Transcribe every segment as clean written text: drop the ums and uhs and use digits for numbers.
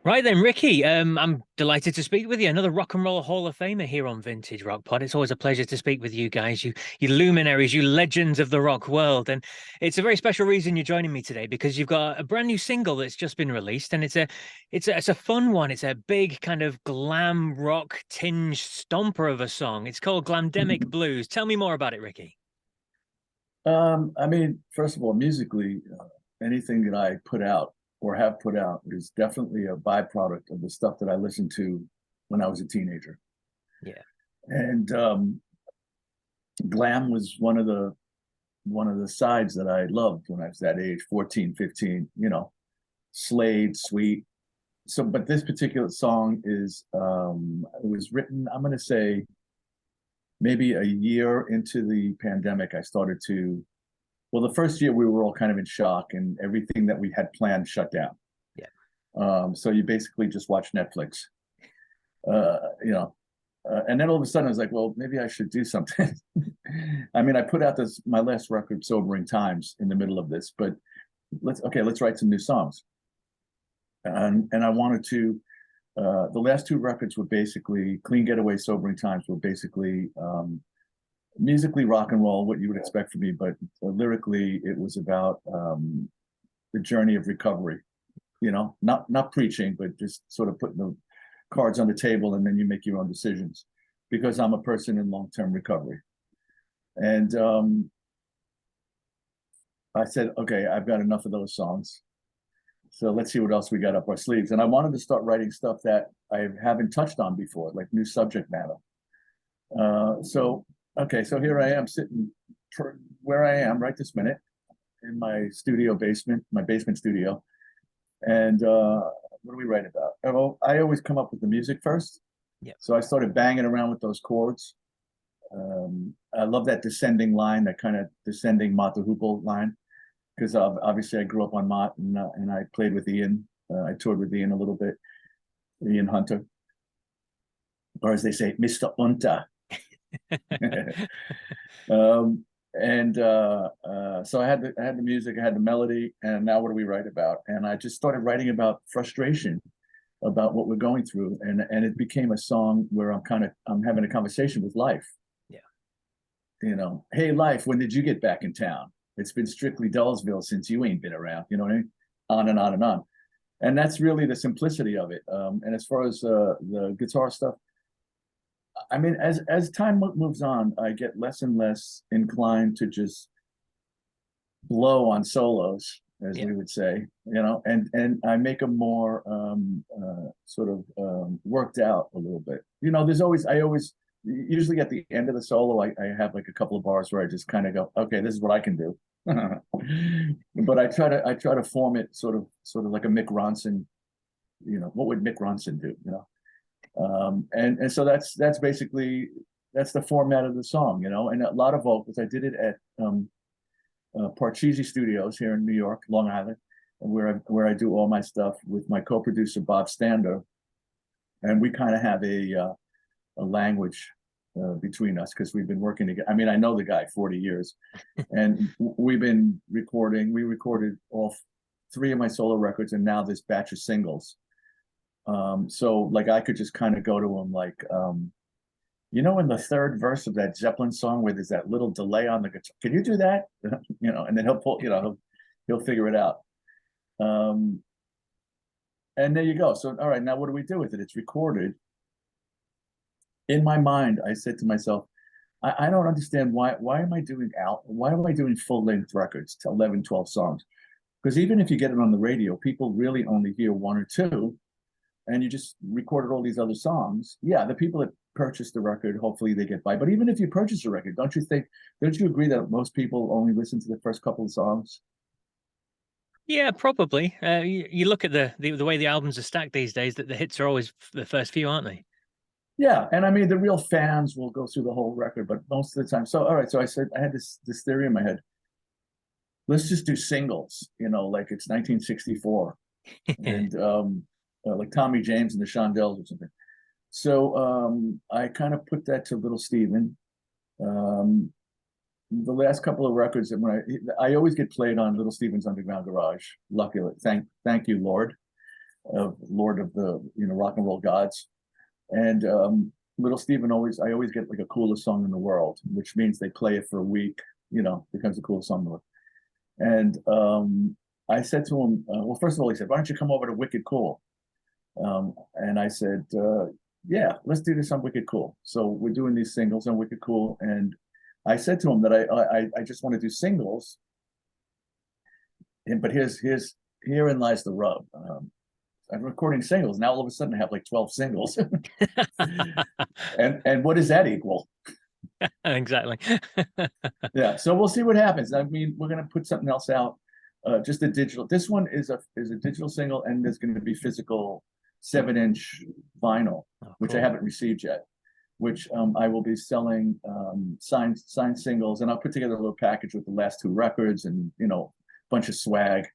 Right then, Ricky, I'm delighted to speak with you. Another Rock and Roll Hall of Famer here on Vintage Rock Pod. It's always a pleasure to speak with you guys, you luminaries, you legends of the rock world. And it's a very special reason you're joining me today because you've got a brand new single that's just been released, and it's a fun one. It's a big kind of glam rock tinge stomper of a song. It's called Glamdemic Blues. Tell me more about it, Ricky. I mean, first of all, musically, anything that I put out or have put out is definitely a byproduct of the stuff that I listened to when I was a teenager. Yeah. And glam was one of the sides that I loved when I was that age, 14, 15, Slade, Sweet. So, but this particular song it was written, I'm going to say maybe a year into the pandemic. I started to Well, the first year we were all kind of in shock and everything that we had planned shut down. Yeah. So you basically just watch Netflix, uh, you know, and then all of a sudden I was like, well, maybe I should do something. I mean, I put out my last record, Sobering Times, in the middle of this, but let's write some new songs. And I wanted to, the last two records were basically Clean Getaway, Sobering Times were basically, musically rock and roll, what you would expect from me, but lyrically it was about the journey of recovery. Not preaching, but just sort of putting the cards on the table, and then you make your own decisions. Because I'm a person in long-term recovery, and I said, okay, I've got enough of those songs. So let's see what else we got up our sleeves. And I wanted to start writing stuff that I haven't touched on before, like new subject matter. So okay, so here I am sitting where I am right this minute in my studio basement, my basement studio. And what do we write about? Well, I always come up with the music first. Yeah. So I started banging around with those chords. I love that descending line, that kind of descending Mott the Hoople line, because obviously I grew up on Mott, and I played with Ian. I toured with Ian a little bit, Ian Hunter, or as they say, Mr. Hunter. um, and so I had the music, I had the melody, and now what do we write about? And I just started writing about frustration, about what we're going through, and it became a song where I'm having a conversation with life. Yeah. Hey life, when did you get back in town? It's been strictly Dullsville since you ain't been around. You know what I mean? On and on and on. And that's really the simplicity of it. And as far as the guitar stuff, I mean, as time moves on, I get less and less inclined to just blow on solos, as Yeah. we would say, and I make them more sort of worked out a little bit. I always usually at the end of the solo, I have like a couple of bars where I just kind of go, okay, this is what I can do. But I try to form it sort of like a Mick Ronson. What would Mick Ronson do? And so that's basically that's the format of the song, and a lot of vocals. I did it at Parcheesi Studios here in New York, Long Island, where I do all my stuff with my co-producer Bob Stander, and we kind of have a language between us because we've been working together. I mean, I know the guy 40 years, and we've been recording. We recorded all three of my solo records, and now this batch of singles. So like I could just kind of go to him like, in the third verse of that Zeppelin song where there's that little delay on the guitar, can you do that? And then he'll pull, he'll figure it out. And there you go. So, all right, now what do we do with it? It's recorded. In my mind, I said to myself, I don't understand why am I doing full length records to 11, 12 songs? Because even if you get it on the radio, people really only hear one or two, and you just recorded all these other songs. Yeah, the people that purchase the record, hopefully they get by. But even if you purchase a record, don't you agree that most people only listen to the first couple of songs? Yeah, probably. You look at the way the albums are stacked these days, that the hits are always the first few, aren't they? Yeah, and I mean the real fans will go through the whole record, but most of the time. So all right, so I said I had this theory in my head. Let's just do singles, like it's 1964, and like Tommy James and the Shondells or something. So I kind of put that to Little Steven. The last couple of records that when I always get played on Little Steven's Underground Garage. Luckily, thank you, Lord. of Lord of the rock and roll gods. And Little Steven I always get like a coolest song in the world, which means they play it for a week, becomes the coolest song in the world. And I said to him, well, first of all, he said, why don't you come over to Wicked Cool? And I said, yeah, let's do this on Wicked Cool. So we're doing these singles on Wicked Cool. And I said to him that I just want to do singles. But herein lies the rub. I'm recording singles. Now all of a sudden I have like 12 singles. and what does that equal? Exactly. Yeah. So we'll see what happens. I mean, we're going to put something else out. Just a digital. This one is a digital single, and there's going to be physical 7-inch vinyl, which I haven't received yet. Which I will be selling signed singles, and I'll put together a little package with the last 2 records and a bunch of swag.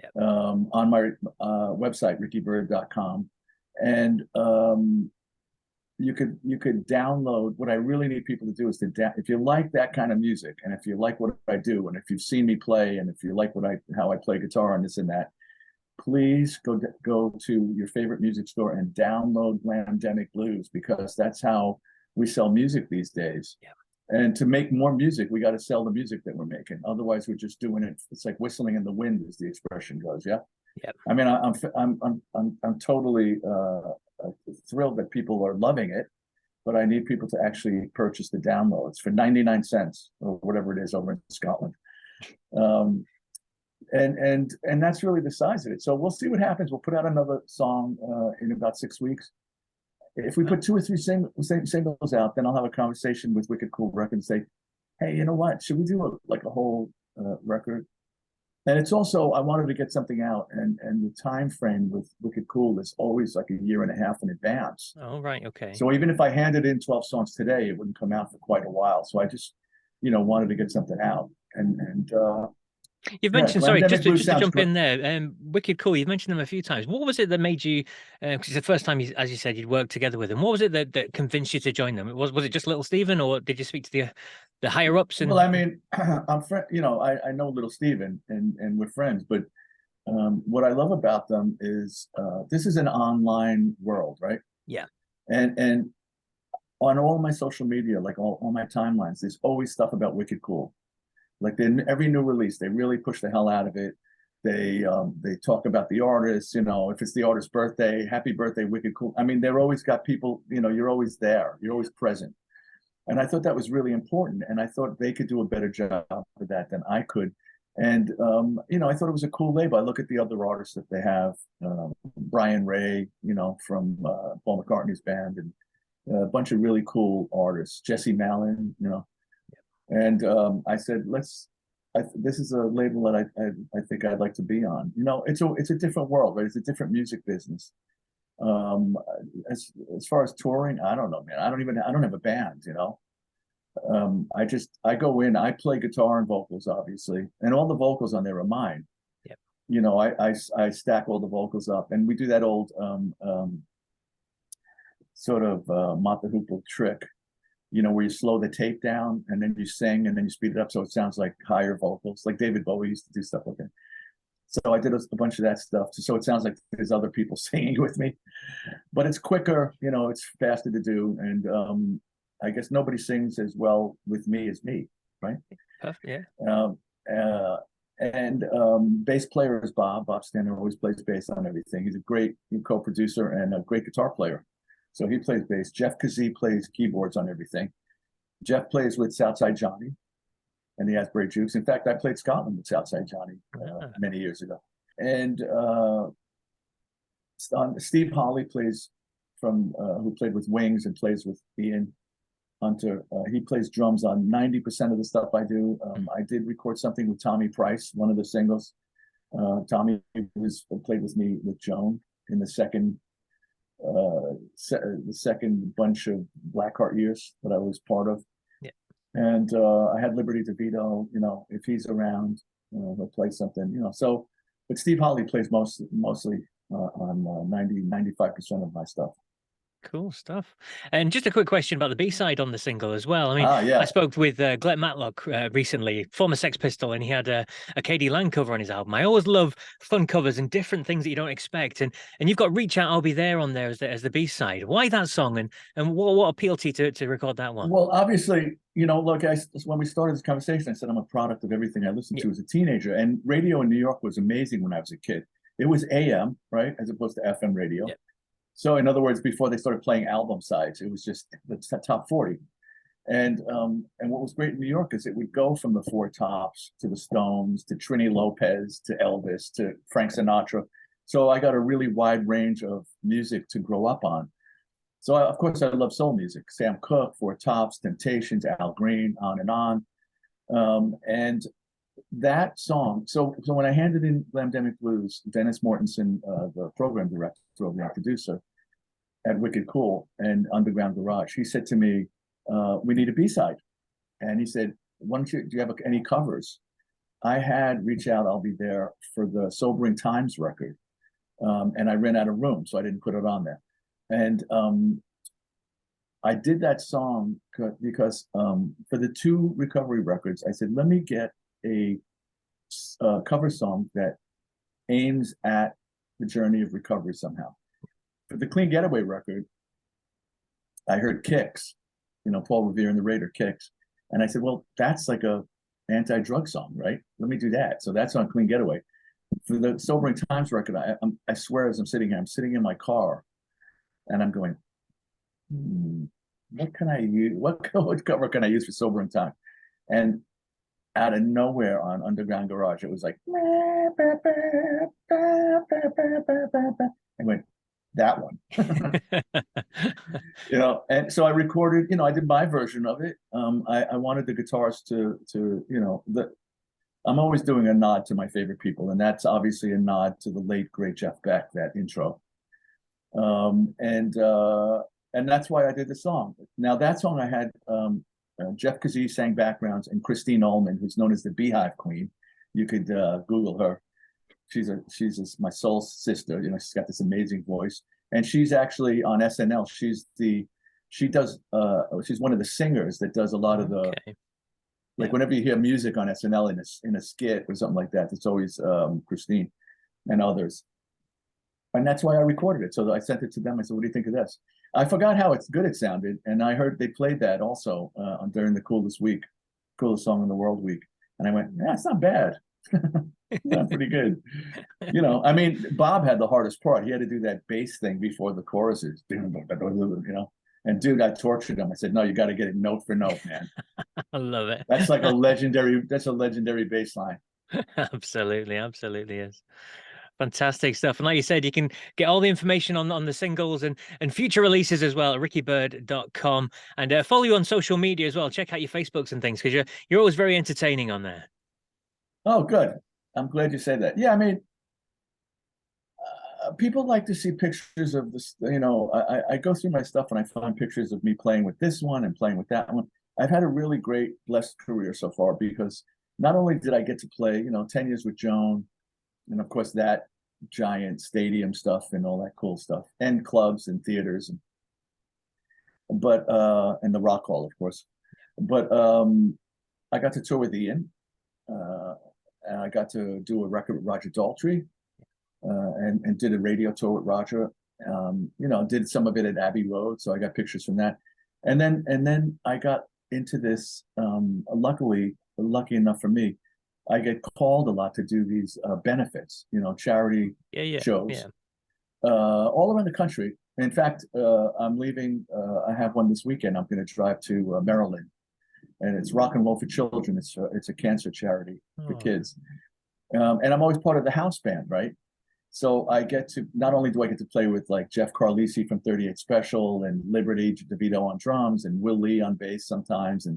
Yep. On my website, rickybyrd.com. And you could download. What I really need people to do is if you like that kind of music, and if you like what I do, and if you've seen me play, and if you like how I play guitar and this and that, please go to your favorite music store and download Glamdemic Blues, because that's how we sell music these days. Yeah. And to make more music, we got to sell the music that we're making. Otherwise, we're just doing it. It's like whistling in the wind, as the expression goes. Yeah. Yep. I mean, I'm totally thrilled that people are loving it, but I need people to actually purchase the downloads for 99 cents or whatever it is over in Scotland. And that's really the size of it. So we'll see what happens. We'll put out another song in about 6 weeks. If we put 2 or 3 singles out, then I'll have a conversation with Wicked Cool Records and say, hey, you know what? Should we do a whole record? And it's also, I wanted to get something out, and the time frame with Wicked Cool is always like a year and a half in advance. Oh, right. Okay. So even if I handed in 12 songs today, it wouldn't come out for quite a while. So I just, wanted to get something out. And you've mentioned, sorry, just to jump great. in there, Wicked Cool, you've mentioned them a few times. What was it that made you, because it's the first time, as you said, you'd worked together with them. What was it that convinced you to join them? Was it just Little Steven, or did you speak to the higher ups? Well, I mean, I'm friend. I know Little Steven, and we're friends. But what I love about them is this is an online world, right? Yeah. And on all my social media, like all my timelines, there's always stuff about Wicked Cool. Like every new release, they really push the hell out of it. They talk about the artist, if it's the artist's birthday, happy birthday, Wicked Cool. I mean, they're always got people, you're always there, you're always present. And I thought that was really important. And I thought they could do a better job of that than I could. And, I thought it was a cool label. I look at the other artists that they have, Brian Ray, from Paul McCartney's band, and a bunch of really cool artists, Jesse Malin, And I said, this is a label that I think I'd like to be on. It's a different world, right? It's a different music business. As far as touring, I don't know, man. I don't have a band, I go in, I play guitar and vocals, obviously, and all the vocals on there are mine. Yep. I stack all the vocals up, and we do that old sort of Mott the Hoople trick, where you slow the tape down and then you sing and then you speed it up so it sounds like higher vocals. Like David Bowie used to do stuff like that. So I did a bunch of that stuff so it sounds like there's other people singing with me, but it's quicker, it's faster to do. And I guess nobody sings as well with me as me, right? Yeah. And bass player is Bob Stanner, always plays bass on everything. He's a great co-producer and a great guitar player. So he plays bass. Jeff Kazee plays keyboards on everything. Jeff plays with Southside Johnny, and he has great jukes. In fact, I played Scotland with Southside Johnny many years ago. And Steve Holley plays who played with Wings and plays with Ian Hunter. He plays drums on 90% of the stuff I do. I did record something with Tommy Price, one of the singles. Tommy played with me with Joan in the second bunch of Blackheart years that I was part of. Yeah. And I had Liberty DeVito, if he's around, he'll play something, so, but Steve Holley plays mostly on 95% of my stuff. Cool stuff. And just a quick question about the B-side on the single as well. I mean, Ah, I yeah. spoke with Glenn Matlock recently, former Sex Pistol, and he had a KD Lang cover on his album. I always love fun covers and different things that you don't expect. And you've got Reach Out, I'll Be There on there as the B-side. Why that song? And what appealed to you to record that one? Well, obviously, look, when we started this conversation, I said I'm a product of everything I listened Yeah, to as a teenager, and radio in New York was amazing when I was a kid. It was AM, right, as opposed to FM radio. yeah. So, in other words, before they started playing album sides, it was just the top 40. And what was great in New York is it would go from the Four Tops to the Stones to Trini Lopez to Elvis to Frank Sinatra. So I got a really wide range of music to grow up on. So of course I love soul music: Sam Cooke, Four Tops, Temptations, Al Green, on and on. And that song. So when I handed in Glamdemic Blues, Dennis Mortensen, the program director, program producer at Wicked Cool and Underground Garage, he said to me, "We need a B-side," and he said, "Why don't you? Do you have any covers?" I had Reach Out, I'll Be There for the Sobering Times record, and I ran out of room, so I didn't put it on there. And I did that song because for the two recovery records, I said, let me get a cover song that aims at the journey of recovery somehow. For the Clean Getaway record, I heard Kicks, Paul Revere and the Raider, Kicks. And I said, well, that's like a anti-drug song, right? Let me do that. So that's on Clean Getaway. For the Sobering Times record, I swear as I'm sitting here, I'm sitting in my car and I'm going, what can I use? What cover can I use for Sobering Time? And out of nowhere on Underground Garage, it was like, I went, that one. And so I recorded, I did my version of it. I wanted the guitars to I'm always doing a nod to my favorite people, and that's obviously a nod to the late great Jeff Beck, that intro. And that's why I did the song. Now that song I had Jeff Kazee sang backgrounds, and Christine Ullman, who's known as the Beehive Queen. You could Google her. She's my soul sister. She's got this amazing voice, and she's actually on SNL. She's one of the singers that does a lot of the whenever you hear music on SNL in a skit or something like that, it's always Christine and others. And that's why I recorded it. So I sent it to them. I said, what do you think of this? I forgot how good it sounded. And I heard they played that also during the coolest song in the world week. And I went, yeah, it's not bad. Not pretty good. I mean, Bob had the hardest part. He had to do that bass thing before the choruses, And dude, I tortured him. I said, no, you got to get it note for note, man. I love it. That's like a legendary bass line. Absolutely is. Fantastic stuff. And like you said, you can get all the information on the singles and future releases as well at rickybyrd.com, and follow you on social media as well. Check out your Facebooks and things, because you're always very entertaining on there. Oh, good. I'm glad you said that. Yeah, I mean, people like to see pictures of this. I go through my stuff and I find pictures of me playing with this one and playing with that one. I've had a really great, blessed career so far, because not only did I get to play, 10 years with Joan, and of course that giant stadium stuff and all that cool stuff, and clubs and theaters, and the Rock Hall, of course. But I got to tour with Ian, and I got to do a record with Roger Daltrey, and did a radio tour with Roger. Did some of it at Abbey Road, so I got pictures from that. And then I got into this. Lucky enough for me, I get called a lot to do these benefits, charity shows, all around the country. In fact, I'm leaving. I have one this weekend. I'm going to drive to Maryland, and it's Rock and Roll for Children. It's a cancer charity for kids, and I'm always part of the house band, right? So I get to, not only do I get to play with like Jeff Carlisi from 38 Special and Liberty DeVito on drums and Will Lee on bass sometimes,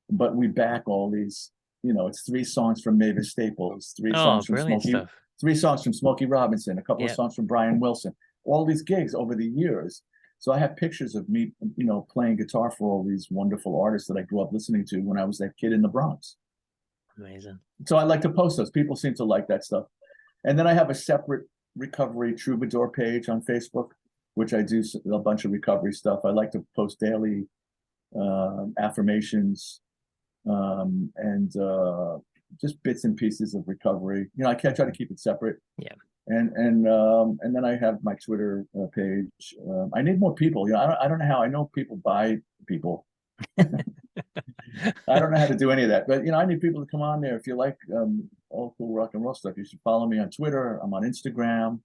but we back all these. It's 3 songs from Mavis Staples, 3 songs from Smokey Robinson, a couple of songs from Brian Wilson, all these gigs over the years. So I have pictures of me, playing guitar for all these wonderful artists that I grew up listening to when I was that kid in the Bronx. Amazing. So I like to post those. People seem to like that stuff. And then I have a separate recovery troubadour page on Facebook. which I do a bunch of recovery stuff. I like to post daily affirmations and just bits and pieces of recovery. You know, I can't try to keep it separate. Yeah. And then I have my Twitter page. I need more people. You know, I don't know how. I know people buy people. I don't know how to do any of that, but you know, I need people to come on there. If you like all cool rock and roll stuff, you should follow me on Twitter. I'm on Instagram.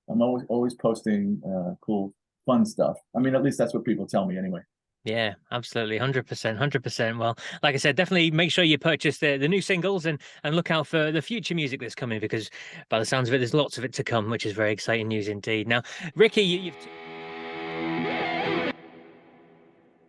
I'm always posting cool, fun stuff. I mean, at least that's what people tell me anyway. Yeah, absolutely. 100%, 100%. Well, like I said, definitely make sure you purchase the new singles and look out for the future music that's coming, because by the sounds of it, there's lots of it to come, which is very exciting news indeed. Now, Ricky, you've